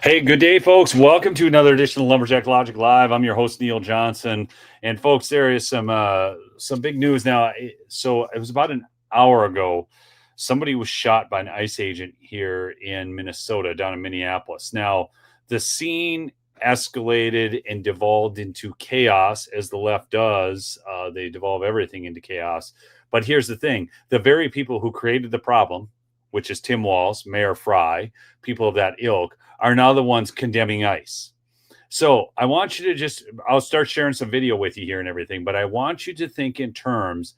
Hey, good day, folks. Welcome to another edition of Lumberjack Logic Live. I'm your host, Neil Johnson. And folks, there is some big news now. So it was about an hour ago. Somebody was shot by an ICE agent here in Minnesota, down in Minneapolis. Now, the scene escalated and devolved into chaos, as the left does. They devolve everything into chaos. But here's the thing. The very people who created the problem, which is Tim WALZ, Mayor FREY, people of that ilk, are now the ones condemning ICE. So I want you to I'll start sharing some video with you here and everything, but I want you to think in terms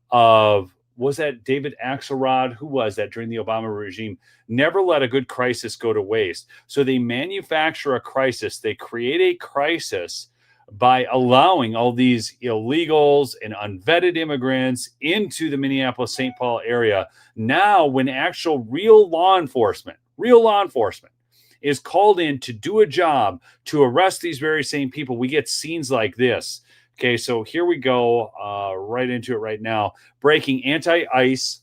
of, was that David Axelrod? Who was that during the Obama regime? Never let a good crisis go to waste. So they manufacture a crisis. They create a crisis by allowing all these illegals and unvetted immigrants into the Minneapolis-St. Paul area. Now, when actual real law enforcement is called in to do a job to arrest these very same people, we get scenes like this. Okay, so here we go, right into it right now. Breaking: anti-ICE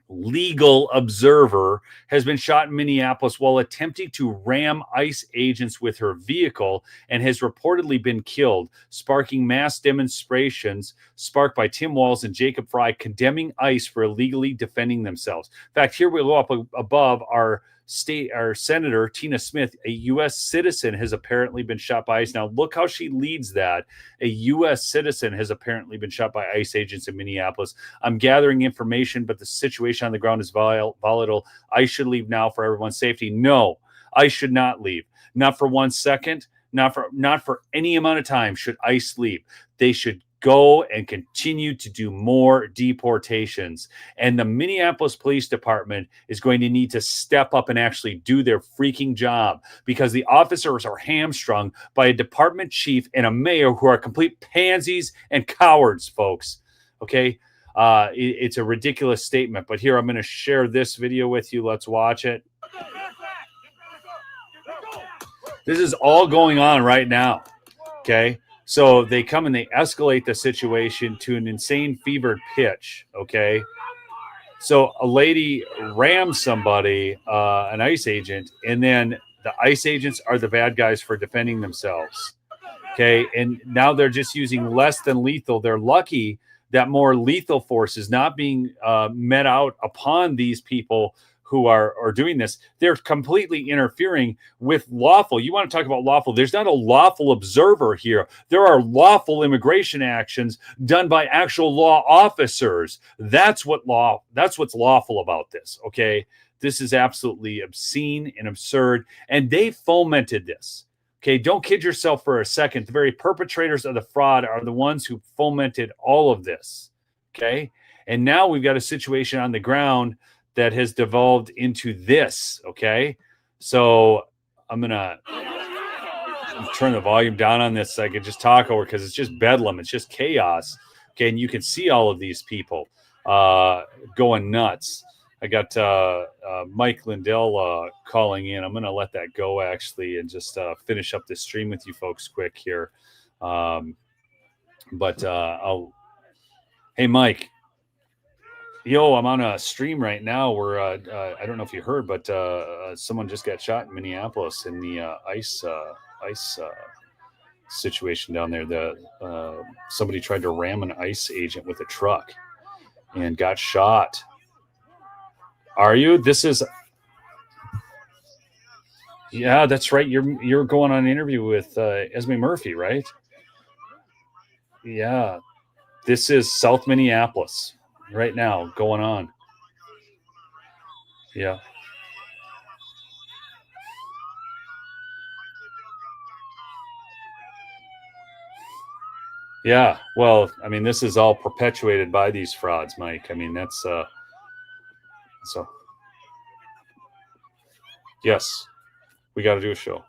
legal observer has been shot in Minneapolis while attempting to ram ICE agents with her vehicle and has reportedly been killed, sparking mass demonstrations sparked by Tim WALZ and Jacob FREY condemning ICE for illegally defending themselves. In fact, here we go up above our senator, Tina Smith, a U.S. citizen, has apparently been shot by ICE. Now, look how she leads that. A U.S. citizen has apparently been shot by ICE agents in Minneapolis. I'm gathering information, but the situation on the ground is volatile. ICE should leave now for everyone's safety. No, ICE should not leave. Not for 1 second. Not for any amount of time should ICE leave. They should go and continue to do more deportations. And the Minneapolis Police Department is going to need to step up and actually do their freaking job, because the officers are hamstrung by a department chief and a mayor who are complete pansies and cowards, folks. Okay? It's a ridiculous statement, but here I'm going to share this video with you. Let's watch it. This is all going on right now. Okay? So they come and they escalate the situation to an insane fevered pitch, okay? So a lady rams somebody, an ICE agent, and then the ICE agents are the bad guys for defending themselves, okay? And now they're just using less than lethal. They're lucky that more lethal force is not being met out upon these people who are doing this. They're completely interfering with lawful. You want to talk about lawful? There's not a lawful observer here. There are lawful immigration actions done by actual law officers. That's what's lawful about this. Okay, this is absolutely obscene and absurd, and they fomented this. Okay, don't kid yourself for a second. The very perpetrators of the fraud are the ones who fomented all of this. Okay, and now we've got a situation on the ground that has devolved into this, okay? So I'm going to turn the volume down on this so I can just talk over, because it's just bedlam. It's just chaos, okay? And you can see all of these people going nuts. I got Mike Lindell calling in. I'm going to let that go, actually, and just finish up this stream with you folks quick here. Hey, Mike. Yo, I'm on a stream right now where I don't know if you heard, but someone just got shot in Minneapolis in the ICE situation down there. Somebody tried to ram an ICE agent with a truck and got shot. Are you? Yeah, that's right. You're going on an interview with Esme Murphy, right? Yeah, this is South Minneapolis right now going on. Yeah. Yeah. Well, I mean, this is all perpetuated by these frauds, Mike. I mean, that's so. Yes, we got to do a show.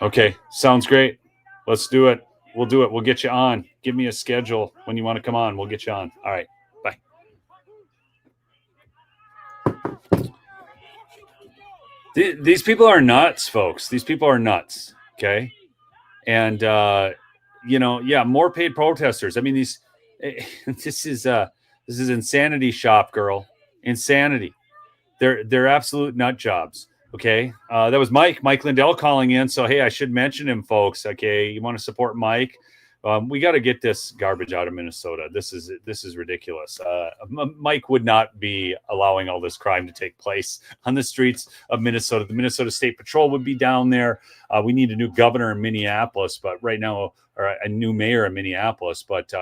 Okay, sounds great. Let's do it. We'll do it. We'll get you on. Give me a schedule when you want to come on. We'll get you on. All right. Bye. These people are nuts, folks. These people are nuts. Okay. And, more paid protesters. I mean, This is insanity shop, girl. Insanity. They're absolute nut jobs. Okay. That was Mike Lindell calling in. So, hey, I should mention him, folks. Okay. You want to support Mike? We got to get this garbage out of Minnesota. This is ridiculous. Mike would not be allowing all this crime to take place on the streets of Minnesota. The Minnesota State Patrol would be down there. We need a new governor in Minneapolis, but right now, or a new mayor in Minneapolis. But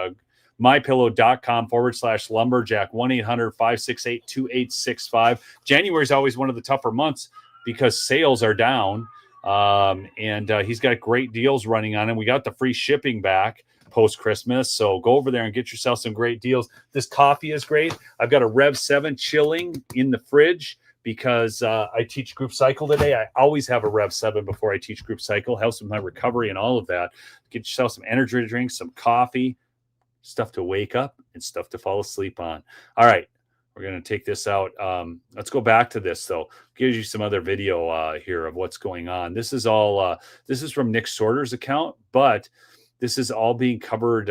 mypillow.com/lumberjack 1-800-568-2865. January is always one of the tougher months because sales are down. And he's got great deals running on him. We got the free shipping back post-Christmas. So go over there and get yourself some great deals. This coffee is great. I've got a Rev 7 chilling in the fridge because I teach group cycle today. I always have a Rev 7 before I teach group cycle. Helps with my recovery and all of that. Get yourself some energy drinks, some coffee, stuff to wake up and stuff to fall asleep on. All right. We're going to take this out. Let's go back to this, though. Gives you some other video here of what's going on. This is all, this is from Nick Sorter's account, but this is all being covered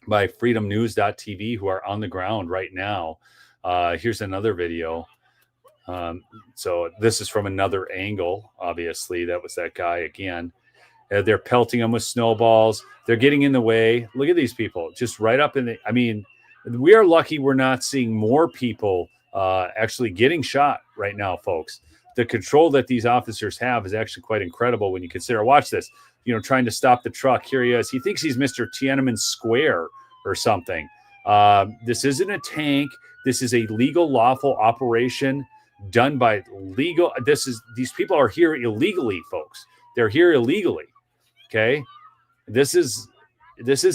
by freedomnews.tv, who are on the ground right now. Here's another video. So this is from another angle, obviously. That was that guy again. They're pelting him with snowballs. They're getting in the way. Look at these people, just right up in the, I mean, we are lucky we're not seeing more people actually getting shot right now, folks. The control that these officers have is actually quite incredible when you consider. Watch this, trying to stop the truck. Here he is. He thinks he's Mr. Tiananmen Square or something. This isn't a tank. This is a legal, lawful operation done by legal. These people are here illegally, folks. They're here illegally. Okay. This is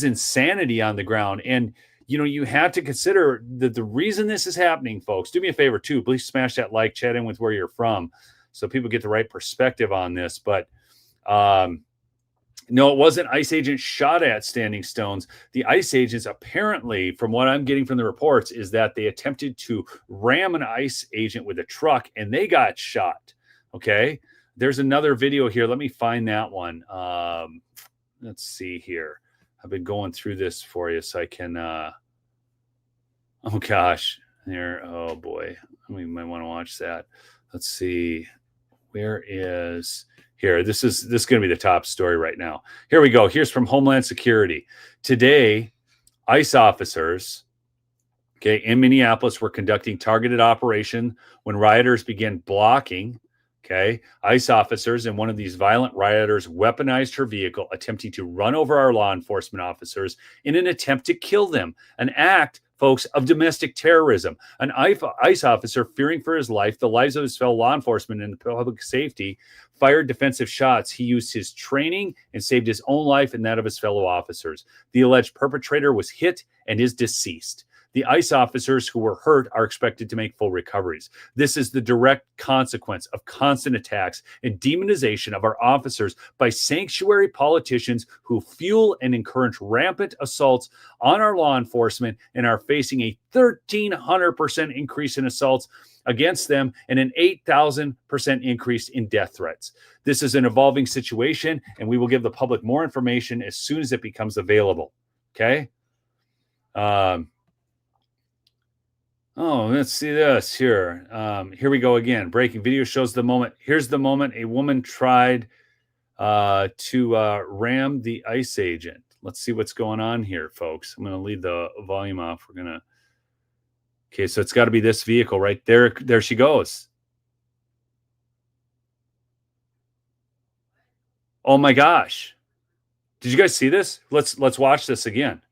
insanity on the ground. And you have to consider that the reason this is happening, folks. Do me a favor, too. Please smash that like, chat in with where you're from so people get the right perspective on this. But no, it wasn't ICE agents shot at Standing Stones. The ICE agents, apparently, from what I'm getting from the reports, is that they attempted to ram an ICE agent with a truck and they got shot. Okay. There's another video here. Let me find that one. Let's see here. I've been going through this for you so I can, oh gosh, there, oh boy, we might want to watch that. Let's see, where is, here, this is going to be the top story right now. Here we go. Here's from Homeland Security. Today, ICE officers, okay, in Minneapolis were conducting targeted operation when rioters began blocking. Okay, ICE officers and one of these violent rioters weaponized her vehicle, attempting to run over our law enforcement officers in an attempt to kill them. An act, folks, of domestic terrorism. An ICE officer, fearing for his life, the lives of his fellow law enforcement and public safety, fired defensive shots. He used his training and saved his own life and that of his fellow officers. The alleged perpetrator was hit and is deceased. The ICE officers who were hurt are expected to make full recoveries. This is the direct consequence of constant attacks and demonization of our officers by sanctuary politicians who fuel and encourage rampant assaults on our law enforcement and are facing a 1,300% increase in assaults against them and an 8,000% increase in death threats. This is an evolving situation, and we will give the public more information as soon as it becomes available. Okay? Oh, let's see this here. Here we go again. Breaking video shows the moment. Here's the moment a woman tried to ram the ICE agent. Let's see what's going on here, folks. I'm going to leave the volume off. We're going to. Okay, so it's got to be this vehicle right there. There she goes. Oh my gosh. Did you guys see this? Let's watch this again.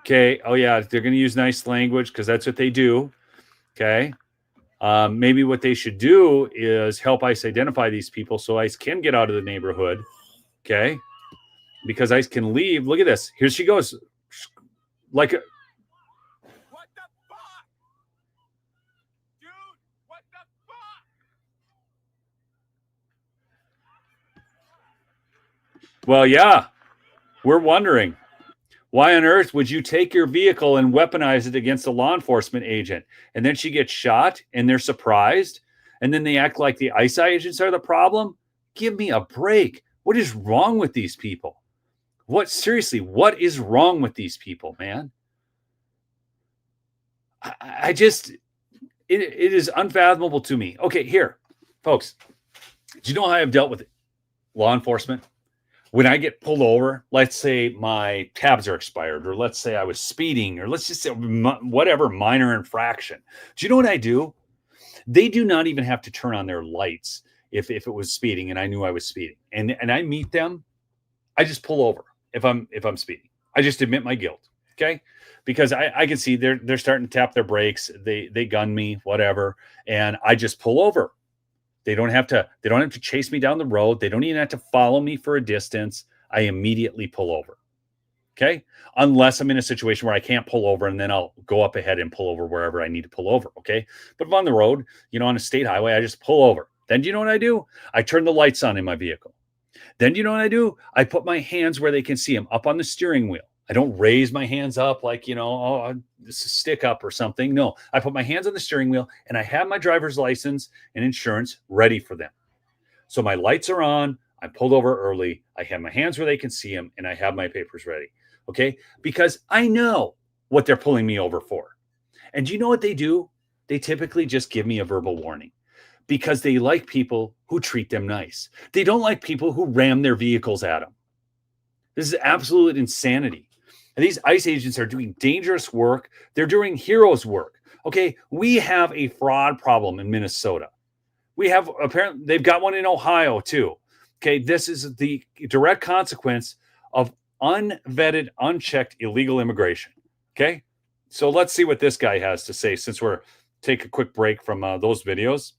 Okay. Oh, yeah. They're going to use nice language because that's what they do. Okay. Maybe what they should do is help ICE identify these people so ICE can get out of the neighborhood. Okay. Because ICE can leave. Look at this. Here she goes. Like a. What the fuck? Dude, what the fuck? Well, yeah. We're wondering. Why on earth would you take your vehicle and weaponize it against a law enforcement agent? And then she gets shot and they're surprised. And then they act like the ICE agents are the problem. Give me a break. What is wrong with these people? Seriously, what is wrong with these people, man? I just, it is unfathomable to me. Okay, here, folks, do you know how I've dealt with law enforcement? When I get pulled over, let's say my tabs are expired, or let's say I was speeding, or let's just say whatever minor infraction. Do you know what I do? They do not even have to turn on their lights if it was speeding and I knew I was speeding. And I meet them, I just pull over if I'm speeding. I just admit my guilt. Okay. Because I can see they're starting to tap their brakes, they gun me, whatever, and I just pull over. They don't have to chase me down the road. They don't even have to follow me for a distance. I immediately pull over. Okay. Unless I'm in a situation where I can't pull over, and then I'll go up ahead and pull over wherever I need to pull over. Okay. But if I'm on the road, on a state highway, I just pull over. Then do you know what I do? I turn the lights on in my vehicle. Then do you know what I do? I put my hands where they can see them, up on the steering wheel. I don't raise my hands up like, this is stick up or something. No, I put my hands on the steering wheel, and I have my driver's license and insurance ready for them. So my lights are on. I pulled over early. I have my hands where they can see them, and I have my papers ready. Okay. Because I know what they're pulling me over for. And do you know what they do? They typically just give me a verbal warning, because they like people who treat them nice. They don't like people who ram their vehicles at them. This is absolute insanity. And these ICE agents are doing dangerous work. They're doing heroes work. Okay, we have a fraud problem in Minnesota. We have, apparently, they've got one in Ohio too. Okay, this is the direct consequence of unvetted, unchecked illegal immigration. Okay, so let's see what this guy has to say since we're take a quick break from those videos.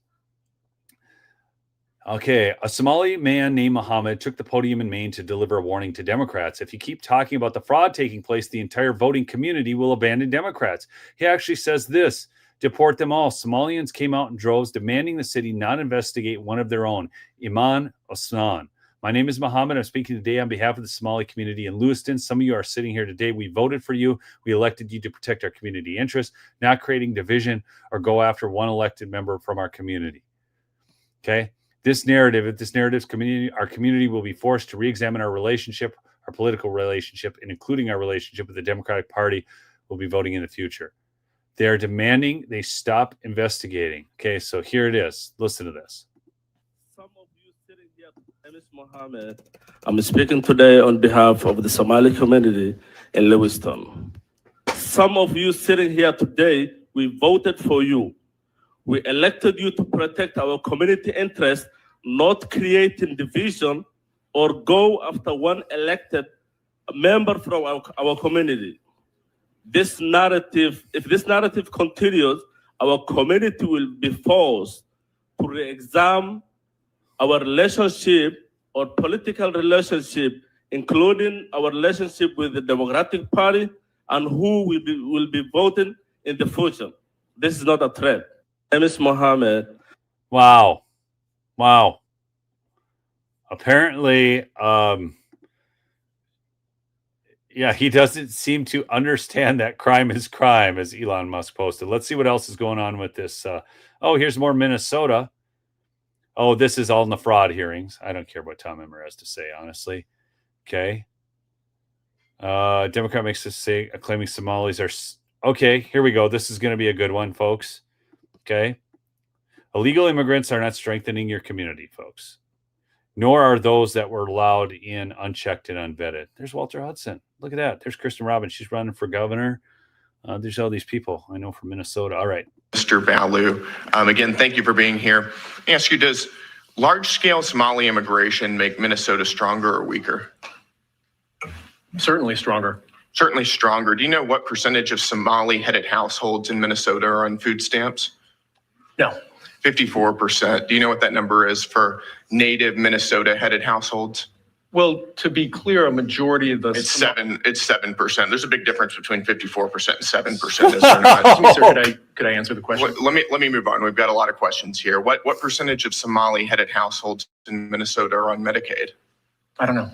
Okay, a Somali man named Mohammed took the podium in Maine to deliver a warning to Democrats. If you keep talking about the fraud taking place, the entire voting community will abandon Democrats. He actually says this: deport them all. Somalians came out in droves, demanding the city not investigate one of their own, Iman Osman. My name is Mohammed. I'm speaking today on behalf of the Somali community in Lewiston. Some of you are sitting here today. We voted for you. We elected you to protect our community interests, not creating division or go after one elected member from our community. Okay? This narrative's community, our community will be forced to re-examine our relationship, our political relationship, and including our relationship with the Democratic Party will be voting in the future. They are demanding they stop investigating. Okay, so here it is. Listen to this. Some of you sitting here, my name is Mohammed. I'm speaking today on behalf of the Somali community in Lewiston. Some of you sitting here today, we voted for you. We elected you to protect our community interests, not creating division or go after one elected member from our community. If this narrative continues, our community will be forced to re-examine our relationship or political relationship, including our relationship with the Democratic Party and who will be voting in the future. This is not a threat. My name is Mohammed. Wow. Apparently, he doesn't seem to understand that crime is crime, as Elon Musk posted. Let's see what else is going on with this. Here's more Minnesota. Oh, this is all in the fraud hearings. I don't care what Tom Emmer has to say, honestly. Okay. Democrat makes us say, claiming Somalis are... Okay, here we go. This is going to be a good one, folks. Okay. Illegal immigrants are not strengthening your community, folks. Nor are those that were allowed in unchecked and unvetted. There's Walter Hudson. Look at that. There's Kristen Robbins. She's running for governor. There's all these people I know from Minnesota. All right. Mr. Balu, again, thank you for being here. I ask you, does large-scale Somali immigration make Minnesota stronger or weaker? Certainly stronger. Certainly stronger. Do you know what percentage of Somali-headed households in Minnesota are on food stamps? No. 54%. Do you know what that number is for native Minnesota-headed households? Well, to be clear, a majority of the... It's 7%. There's a big difference between 54% and 7%, is there not? Sir, could I answer the question? Let me move on. We've got a lot of questions here. What percentage of Somali-headed households in Minnesota are on Medicaid? I don't know.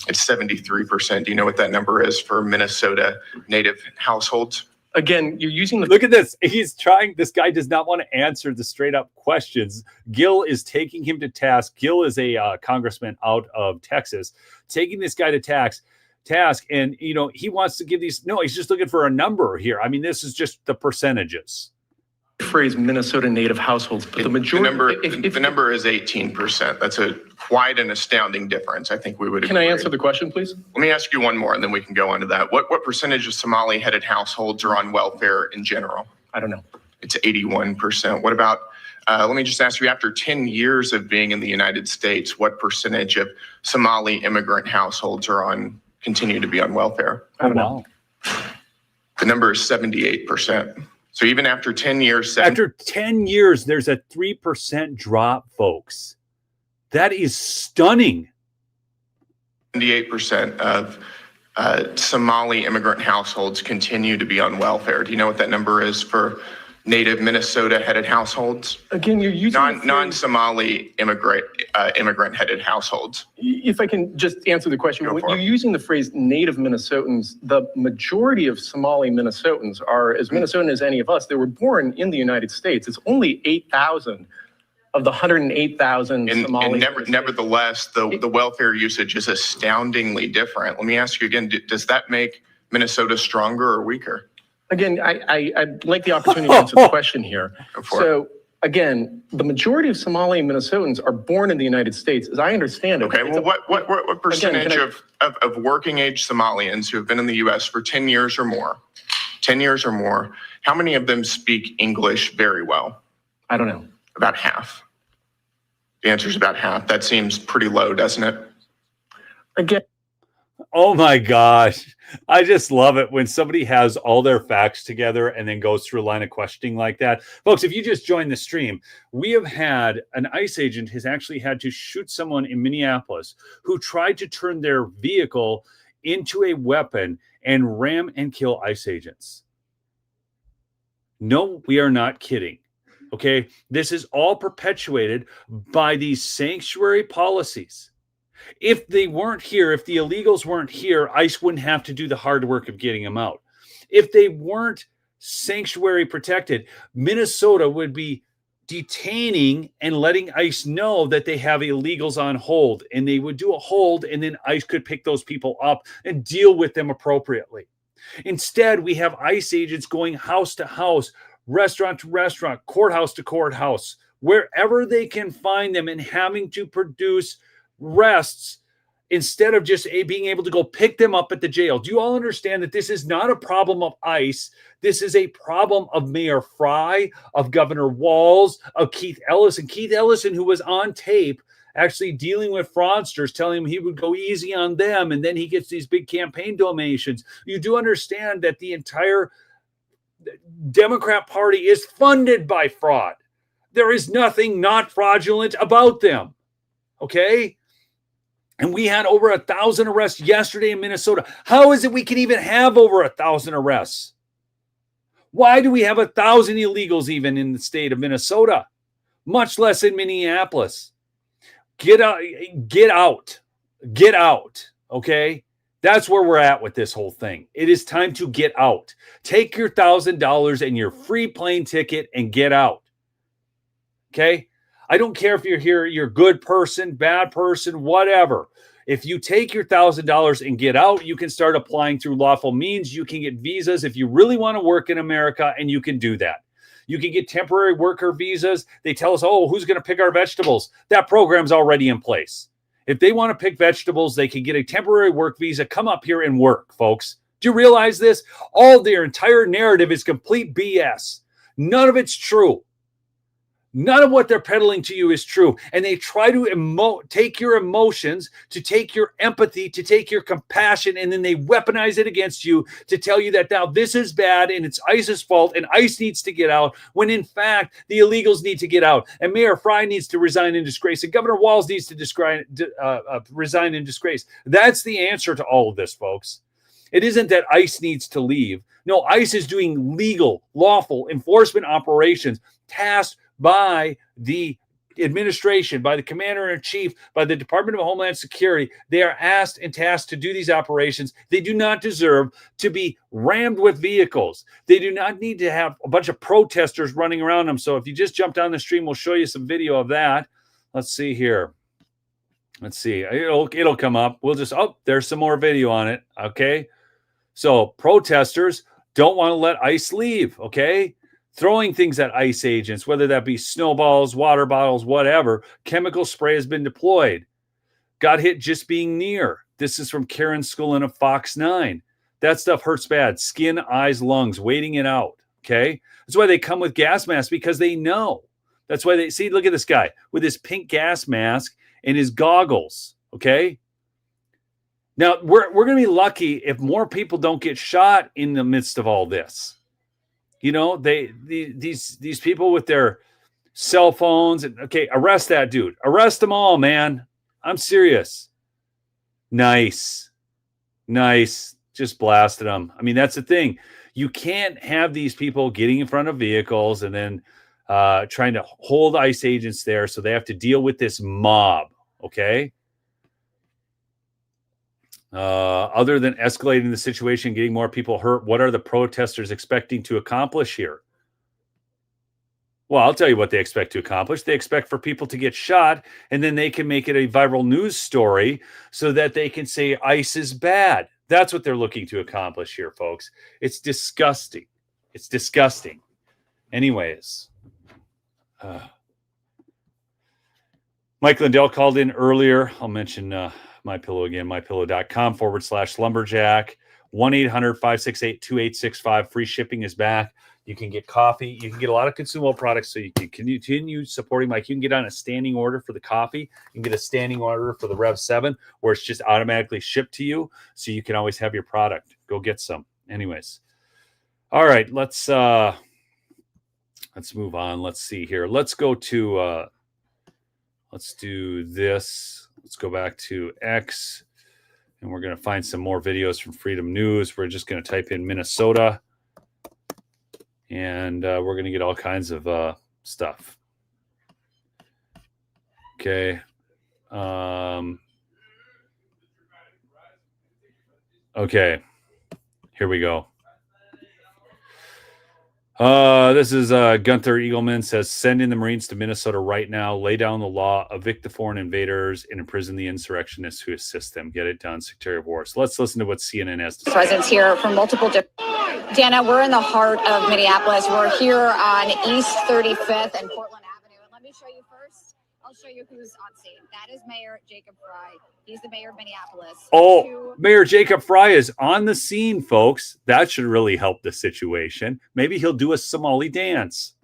It's 73%. Do you know what that number is for Minnesota native households? Again, you're using the... Look at this. This guy does not want to answer the straight up questions. Gil is taking him to task. Gil is a congressman out of Texas, taking this guy to task. task. And, you know, he wants to give these. No, he's just looking for a number here. I mean, this is just the percentages. Phrase Minnesota native households, but the majority. The number is 18%. That's quite an astounding difference. I think we would. Can I answer the question, please? Let me ask you one more, and then we can go on to that. What percentage of Somali-headed households are on welfare in general? I don't know. It's 81%. What about? Let me just ask you. After 10 years of being in the United States, what percentage of Somali immigrant households continue to be on welfare? I don't know. The number is 78%. So even after 10 years, after 10 years, there's a 3% drop, folks. That is stunning. 78% of Somali immigrant households continue to be on welfare. Do you know what that number is for native Minnesota-headed households? Again, you're using non-Somali immigrant-headed households. If I can just answer the question, when you're using the phrase native Minnesotans, the majority of Somali Minnesotans are as Minnesotan as any of us. They were born in the United States. It's only 8,000 of the 108,000 Somali. And nevertheless, the welfare usage is astoundingly different. Let me ask you again, does that make Minnesota stronger or weaker? Again, I'd like the opportunity to answer the question here. So again, the majority of Somali Minnesotans are born in the United States, as I understand it. Okay, well, what percentage of working age Somalians who have been in the U.S. for 10 years or more, how many of them speak English very well? I don't know. About half. The answer is about half. That seems pretty low, doesn't it? Again. Oh my gosh. I just love it when somebody has all their facts together and then goes through a line of questioning like that. Folks, if you just joined the stream, we have had an ICE agent has actually had to shoot someone in Minneapolis who tried to turn their vehicle into a weapon and ram and kill ICE agents. No, we are not kidding. Okay. This is all perpetuated by these sanctuary policies. If they weren't here, if the illegals weren't here, ICE wouldn't have to do the hard work of getting them out. If they weren't sanctuary protected, Minnesota would be detaining and letting ICE know that they have illegals on hold, and they would do a hold, and then ICE could pick those people up and deal with them appropriately. Instead, we have ICE agents going house to house, restaurant to restaurant, courthouse to courthouse, wherever they can find them, and having to produce rests instead of just being able to go pick them up at the jail. Do you all understand that this is not a problem of ICE? This is a problem of Mayor FREY, of Governor WALZ, of Keith Ellison. Keith Ellison, who was on tape actually dealing with fraudsters, telling him he would go easy on them, and then he gets these big campaign donations. You do understand that the entire Democrat Party is funded by fraud. There is nothing not fraudulent about them. Okay? And we had over 1,000 arrests yesterday in Minnesota. How is it we can even have over 1,000 arrests? Why do we have 1,000 illegals even in the state of Minnesota? Much less in Minneapolis. Get out. Okay? That's where we're at with this whole thing. It is time to get out. Take your $1,000 and your free plane ticket and get out. Okay? I don't care if you're here, you're a good person, bad person, whatever. If you take your $1,000 and get out, you can start applying through lawful means. You can get visas if you really want to work in America, and you can do that. You can get temporary worker visas. They tell us, oh, who's going to pick our vegetables? That program's already in place. If they want to pick vegetables, they can get a temporary work visa, come up here and work, folks. Do you realize this? All their entire narrative is complete BS. None of it's true. None of what they're peddling to you is true. And they try to take your emotions, to take your empathy, to take your compassion, and then they weaponize it against you to tell you that now this is bad and it's ICE's fault and ICE needs to get out, when in fact the illegals need to get out. And Mayor FREY needs to resign in disgrace, and Governor WALZ needs to resign in disgrace. That's the answer to all of this, folks. It isn't that ICE needs to leave. No, ICE is doing legal, lawful enforcement operations tasked by the administration, by the commander-in-chief, by the Department of Homeland Security. They are asked and tasked to do these operations. They do not deserve to be rammed with vehicles. They do not need to have a bunch of protesters running around them. So if you just jumped on the stream, we'll show you some video of that. Let's see here. Let's see. It'll come up. We'll just, there's some more video on it. Okay. So protesters don't want to let ICE leave. Okay. Throwing things at ICE agents, whether that be snowballs, water bottles, whatever. Chemical spray has been deployed. Got hit just being near. This is from Karen Scullin of Fox 9. That stuff hurts bad. Skin, eyes, lungs, waiting it out. Okay. That's why they come with gas masks, because they know. That's why they see, look at this guy with his pink gas mask and his goggles. Okay. Now we're going to be lucky if more people don't get shot in the midst of all this. You know, these people with their cell phones. And, okay, arrest that dude. Arrest them all, man. I'm serious. Nice. Just blasted them. I mean, that's the thing. You can't have these people getting in front of vehicles and then trying to hold ICE agents there, so they have to deal with this mob. Okay. Other than escalating the situation, getting more people hurt, what are the protesters expecting to accomplish here? Well, I'll tell you what they expect to accomplish. They expect for people to get shot, and then they can make it a viral news story so that they can say ICE is bad. That's what they're looking to accomplish here, folks. It's disgusting. It's disgusting. Anyways, Mike Lindell called in earlier. I'll mention MyPillow again, mypillow.com/lumberjack, 1-800-568-2865. Free shipping is back. You can get coffee. You can get a lot of consumable products, so you can continue supporting Mike. You can get on a standing order for the coffee. You can get a standing order for the Rev 7, where it's just automatically shipped to you, so you can always have your product. Go get some. Anyways. All right, let's move on. Let's see here. Let's go to let's do this. Let's go back to X, and we're going to find some more videos from Freedom News. We're just going to type in Minnesota, and we're going to get all kinds of stuff. Okay. Okay. Here we go. This is Gunther Eagleman says, send in the Marines to Minnesota right now, lay down the law, evict the foreign invaders, and imprison the insurrectionists who assist them. Get it done, Secretary of War. So let's listen to what CNN has to say. Presence here from multiple different. Dana, we're in the heart of Minneapolis. We're here on East 35th and Portland Avenue. And let me show you first. I'll show you who's on scene. That is Mayor Jacob FREY. He's the mayor of Minneapolis. Mayor Jacob FREY is on the scene, folks. That should really help the situation. Maybe he'll do a Somali dance.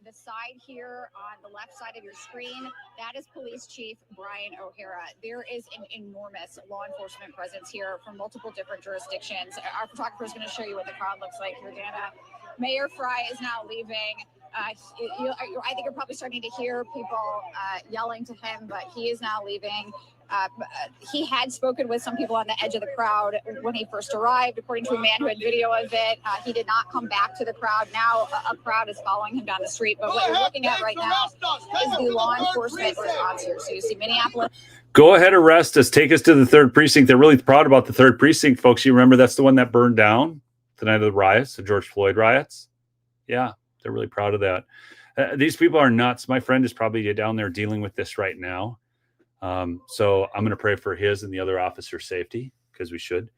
The side here on the left side of your screen, that is Police Chief Brian O'Hara. There is an enormous law enforcement presence here from multiple different jurisdictions. Our photographer is going to show you what the crowd looks like here, Dana. Mayor FREY is now leaving. I think you're probably starting to hear people yelling to him, but he is now leaving. He had spoken with some people on the edge of the crowd when he first arrived, according to a man who had video of it. He did not come back to the crowd. Now a crowd is following him down the street. But what you're looking at right now is the law enforcement response here. So you see Minneapolis. Go ahead, arrest us. Take us to the 3rd precinct. They're really proud about the 3rd precinct, folks. You remember that's the one that burned down the night of the riots, the George Floyd riots? Yeah, they're really proud of that. These people are nuts. My friend is probably down there dealing with this right now. So I'm going to pray for his and the other officers' safety, because we should.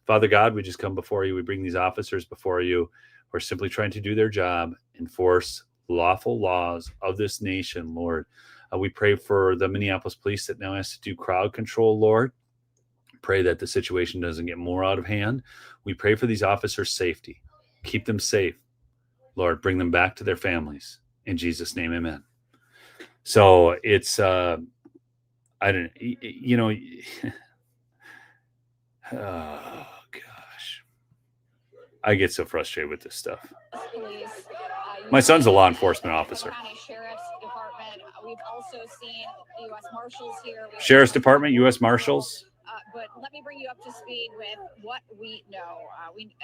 Father God, we just come before you. We bring these officers before you. We're simply trying to do their job, enforce lawful laws of this nation, Lord. We pray for the Minneapolis police that now has to do crowd control, Lord. Pray that the situation doesn't get more out of hand. We pray for these officers' safety. Keep them safe. Lord, bring them back to their families. In Jesus' name, amen. So it's, I don't, you know, oh gosh, I get so frustrated with this stuff. My son's a law enforcement officer. Sheriff's Department. We've also seen the U.S. Marshals here. Sheriff's Department, U.S. Marshals. But let me bring you up to speed with what we know.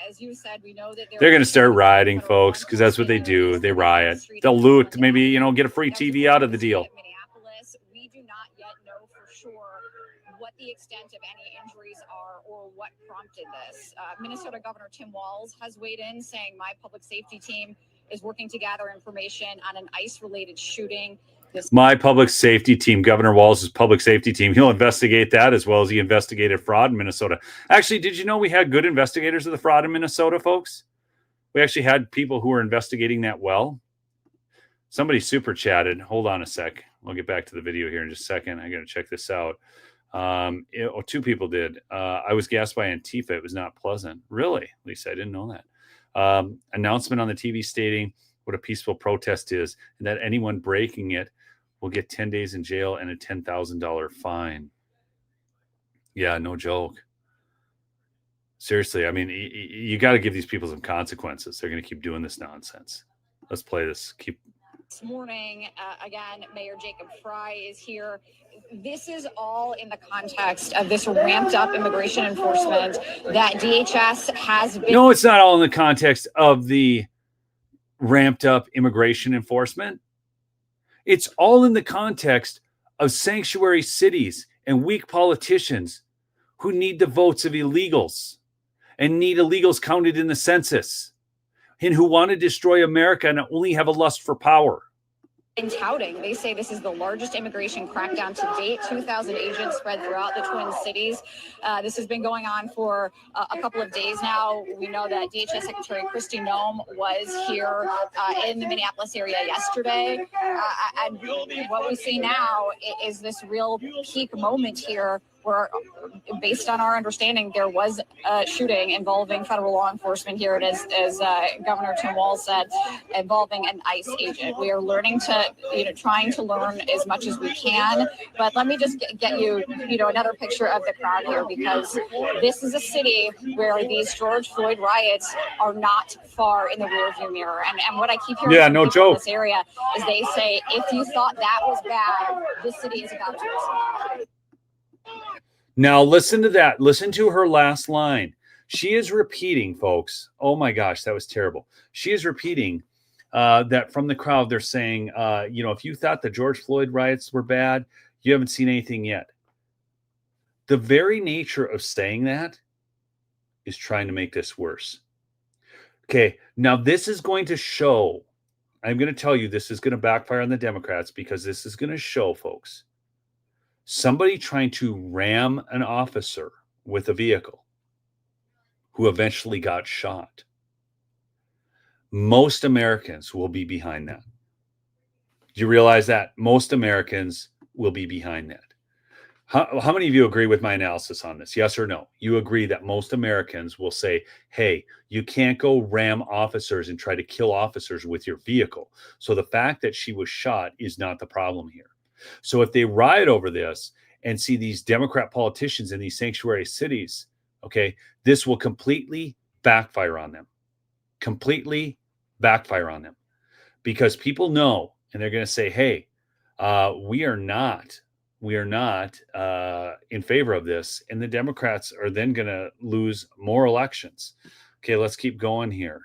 As you said, we know that they're going to start rioting, folks, because that's what they do. They riot. They'll loot, maybe, you know, get a free TV out of the deal. Minneapolis, we do not yet know for sure what the extent of any injuries are or what prompted this. Minnesota Governor Tim Walz has weighed in, saying my public safety team is working to gather information on an ICE-related shooting My public safety team, Governor WALZ's public safety team, he'll investigate that as well as he investigated fraud in Minnesota. Actually, did you know we had good investigators of the fraud in Minnesota, folks? We actually had people who were investigating that well. Somebody super chatted. Hold on a sec. We'll get back to the video here in just a second. I got to check this out. Two people did. I was gassed by Antifa. It was not pleasant. Really? Lisa, I didn't know that. Announcement on the TV stating what a peaceful protest is and that anyone breaking it will get 10 days in jail and a $10,000 fine. Yeah, no joke. Seriously, I mean, you got to give these people some consequences. They're going to keep doing this nonsense. Let's play this. This morning, again, Mayor Jacob FREY is here. This is all in the context of this ramped up immigration enforcement that DHS has been. No, it's not all in the context of the ramped up immigration enforcement. It's all in the context of sanctuary cities and weak politicians who need the votes of illegals and need illegals counted in the census and who want to destroy America and only have a lust for power. In touting, they say this is the largest immigration crackdown to date. 2,000 agents spread throughout the Twin Cities. This has been going on for a couple of days now. We know that DHS Secretary Kristi Noem was here in the Minneapolis area yesterday. And what we see now is this real peak moment here where, based on our understanding, there was a shooting involving federal law enforcement here, and as Governor Tim Walz said, involving an ICE agent. We are learning to, trying to learn as much as we can. But let me just get you, another picture of the crowd here, because this is a city where these George Floyd riots are not far in the rearview mirror. And what I keep hearing from people in this area is they say, if you thought that was bad, this city is about to respond. Now, listen to that. Listen to her last line. She is repeating, folks. Oh, my gosh, that was terrible. She is repeating that from the crowd. They're saying, if you thought the George Floyd riots were bad, you haven't seen anything yet. The very nature of saying that is trying to make this worse. Okay, now this is going to show, I'm going to tell you, this is going to backfire on the Democrats, because this is going to show, folks, somebody trying to ram an officer with a vehicle who eventually got shot. Most Americans will be behind that. Do you realize that? Most Americans will be behind that. How many of you agree with my analysis on this? Yes or no? You agree that most Americans will say, hey, you can't go ram officers and try to kill officers with your vehicle. So the fact that she was shot is not the problem here. So if they riot over this and see these Democrat politicians in these sanctuary cities, okay, this will completely backfire on them. Completely backfire on them. Because people know, and they're going to say, hey, we are not in favor of this. And the Democrats are then going to lose more elections. Okay, let's keep going here.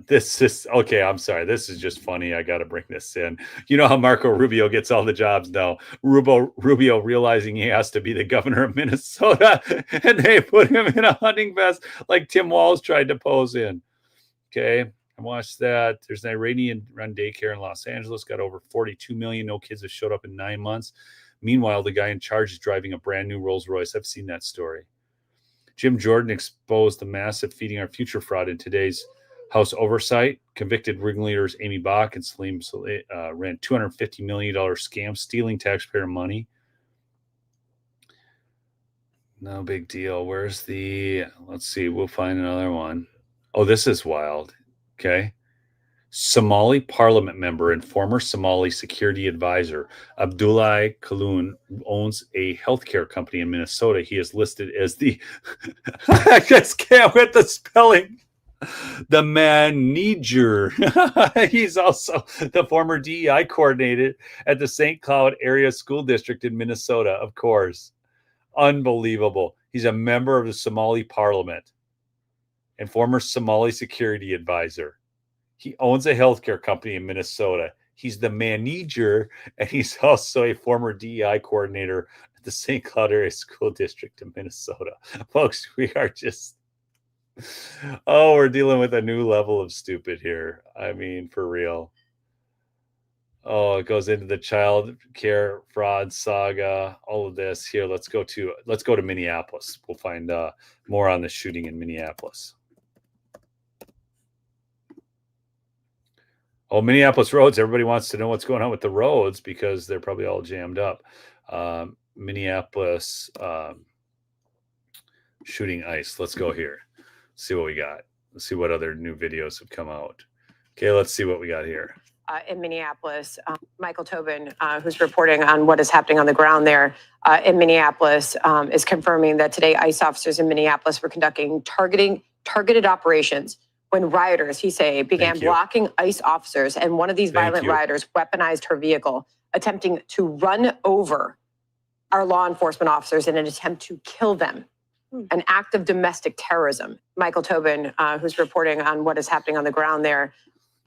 This is okay. I'm sorry. This is just funny. I got to bring this in. You know how Marco Rubio gets all the jobs now. Rubio realizing he has to be the governor of Minnesota, and they put him in a hunting vest like Tim Walz tried to pose in. Okay, I watched that. There's an Iranian-run daycare in Los Angeles. Got over 42 million. No kids have showed up in 9 months. Meanwhile, the guy in charge is driving a brand new Rolls Royce. I've seen that story. Jim Jordan exposed the massive Feeding Our Future fraud in today's House Oversight. Convicted ringleaders Amy Bach and Salim ran $250 million scam, stealing taxpayer money. No big deal. Where's let's see, we'll find another one. Oh, this is wild. Okay. Somali parliament member and former Somali security advisor Abdullah Kaloun owns a healthcare company in Minnesota. He is listed as the I just can't with the spelling. The manager. He's also the former DEI coordinator at the St. Cloud Area School District in Minnesota, of course. Unbelievable. He's a member of the Somali parliament and former Somali security advisor. He owns a healthcare company in Minnesota. He's the manager, and he's also a former DEI coordinator at the St. Cloud Area School District in Minnesota. Folks, we are just... we're dealing with a new level of stupid here. I mean, for real. Oh, it goes into the child care fraud saga, all of this. Here, let's go to Minneapolis. We'll find more on the shooting in Minneapolis. Oh, Minneapolis roads. Everybody wants to know what's going on with the roads because they're probably all jammed up. Minneapolis shooting ICE. Let's go here. See what we got. Let's see what other new videos have come out. Okay, let's see what we got here. In Minneapolis, Michael Tobin, who's reporting on what is happening on the ground there in Minneapolis, is confirming that today ICE officers in Minneapolis were conducting targeted operations when rioters, he say, began blocking ICE officers, and one of these violent rioters weaponized her vehicle, attempting to run over our law enforcement officers in an attempt to kill them. An act of domestic terrorism. Michael Tobin, who's reporting on what is happening on the ground there.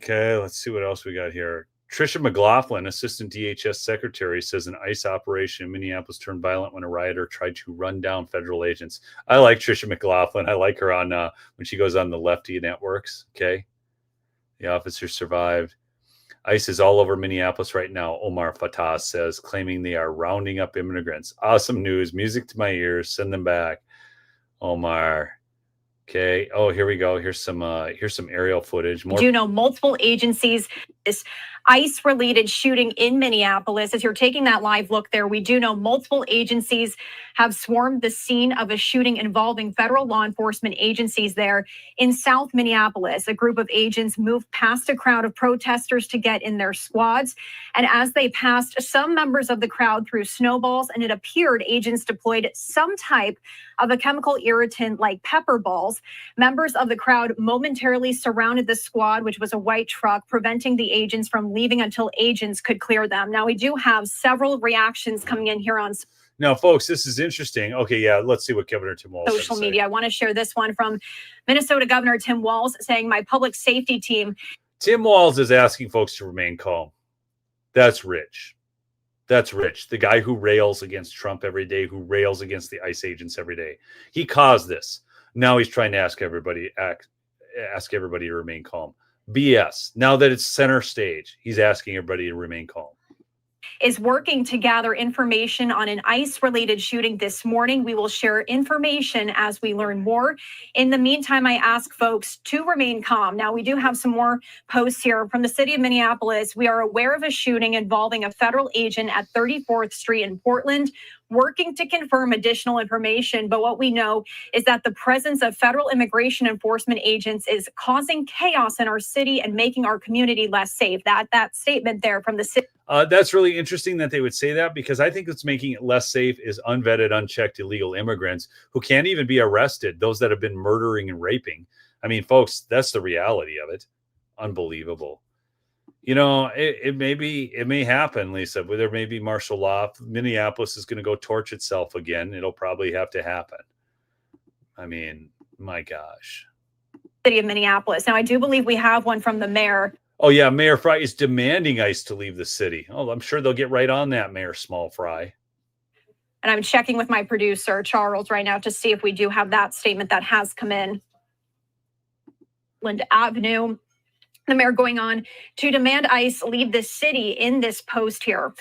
Okay, let's see what else we got here. Tricia McLaughlin, assistant DHS secretary, says an ICE operation in Minneapolis turned violent when a rioter tried to run down federal agents. I like Tricia McLaughlin. I like her on when she goes on the lefty networks. Okay, the officer survived. ICE is all over Minneapolis right now, Omar Fatah says, claiming they are rounding up immigrants. Awesome news. Music to my ears. Send them back, Omar. Okay. Oh, here we go. Here's some aerial footage. More. Do know multiple agencies, this ICE-related shooting in Minneapolis. As you're taking that live look there, we do know multiple agencies have swarmed the scene of a shooting involving federal law enforcement agencies there in South Minneapolis. A group of agents moved past a crowd of protesters to get in their squads. And as they passed, some members of the crowd threw snowballs, and it appeared agents deployed some type of a chemical irritant like pepper balls. Members of the crowd momentarily surrounded the squad, which was a white truck, preventing the agents from leaving until agents could clear them. Now, we do have several reactions coming in here on. Now, folks, this is interesting. Okay, yeah, let's see what Governor Tim Walz social media. I want to share this one from Minnesota Governor Tim Walz saying, my public safety team. Tim Walz is asking folks to remain calm. That's rich. That's rich. The guy who rails against Trump every day, who rails against the ICE agents every day. He caused this. Now he's trying to ask everybody to remain calm. BS. Now that it's center stage, he's asking everybody to remain calm. Is working to gather information on an ICE-related shooting this morning. We will share information as we learn more. In the meantime, I ask folks to remain calm. Now, we do have some more posts here from the city of Minneapolis. We are aware of a shooting involving a federal agent at 34th Street in Portland, working to confirm additional information. But what we know is that the presence of federal immigration enforcement agents is causing chaos in our city and making our community less safe. That statement there from the city. That's really interesting that they would say that, because I think what's making it less safe is unvetted, unchecked illegal immigrants who can't even be arrested, those that have been murdering and raping. I mean, folks, that's the reality of it. Unbelievable. You know, it may happen, Lisa, but there may be martial law. Minneapolis is going to go torch itself again. It'll probably have to happen. I mean, my gosh. City of Minneapolis. Now, I do believe we have one from the mayor. Oh, yeah. Mayor Frey is demanding ICE to leave the city. Oh, I'm sure they'll get right on that, Mayor Small Fry. And I'm checking with my producer, Charles, right now to see if we do have that statement that has come in. Lind Avenue. The mayor going on to demand ICE leave the city in this post here.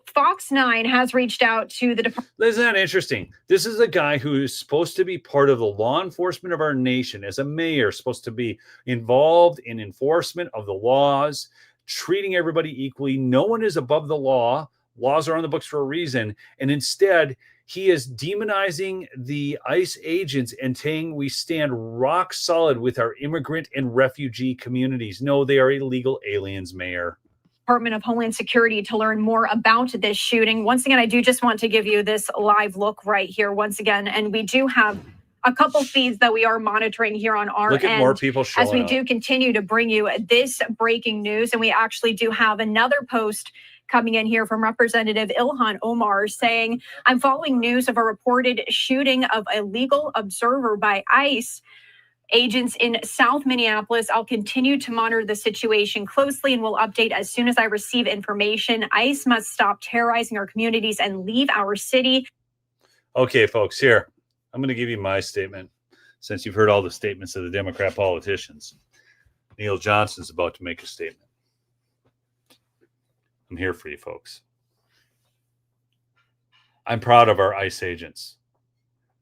Fox 9 has reached out to the department. Isn't that interesting? This is a guy who is supposed to be part of the law enforcement of our nation, as a mayor, supposed to be involved in enforcement of the laws, treating everybody equally. No one is above the law. Laws are on the books for a reason. And instead, he is demonizing the ICE agents and saying we stand rock solid with our immigrant and refugee communities. No, they are illegal aliens, Mayor. Department of Homeland Security to learn more about this shooting. Once again, I do just want to give you this live look right here once again. And we do have a couple feeds that we are monitoring here on our Look at end more people showing as we up. do continue to bring you this breaking news. And we actually do have another post coming in here from Representative Ilhan Omar saying, I'm following news of a reported shooting of a legal observer by ICE agents in South Minneapolis. I'll continue to monitor the situation closely and will update as soon as I receive information. ICE must stop terrorizing our communities and leave our city. Okay, folks, here, I'm going to give you my statement since you've heard all the statements of the Democrat politicians. Neil Johnson's about to make a statement. I'm here for you folks. I'm proud of our ICE agents.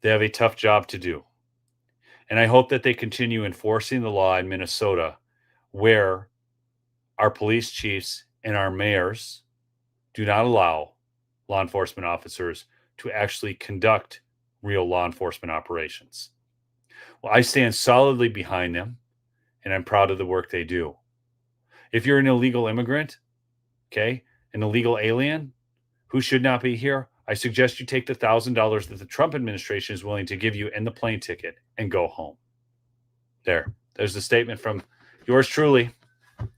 They have a tough job to do. And I hope that they continue enforcing the law in Minnesota, where our police chiefs and our mayors do not allow law enforcement officers to actually conduct real law enforcement operations. Well, I stand solidly behind them, and I'm proud of the work they do. If you're an illegal immigrant, okay, an illegal alien who should not be here, I suggest you take the $1,000 that the Trump administration is willing to give you and the plane ticket and go home. There's the statement from yours truly,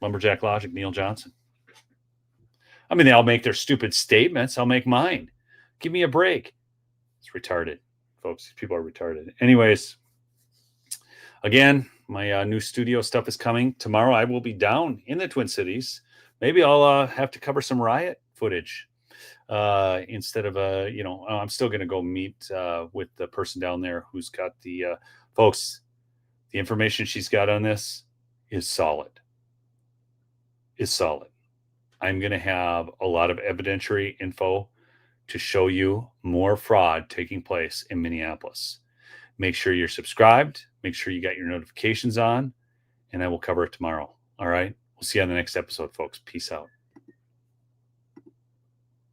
Lumberjack Logic, Neil Johnson. I mean, they all make their stupid statements. I'll make mine. Give me a break. It's retarded, folks. These people are retarded. Anyways, again, my new studio stuff is coming. Tomorrow I will be down in the Twin Cities. Maybe I'll have to cover some riot footage instead of, I'm still going to go meet with the person down there who's got the, folks, the information she's got on this is solid. I'm going to have a lot of evidentiary info to show you more fraud taking place in Minneapolis. Make sure you're subscribed. Make sure you got your notifications on, and I will cover it tomorrow. All right. We'll see you on the next episode, folks. Peace out.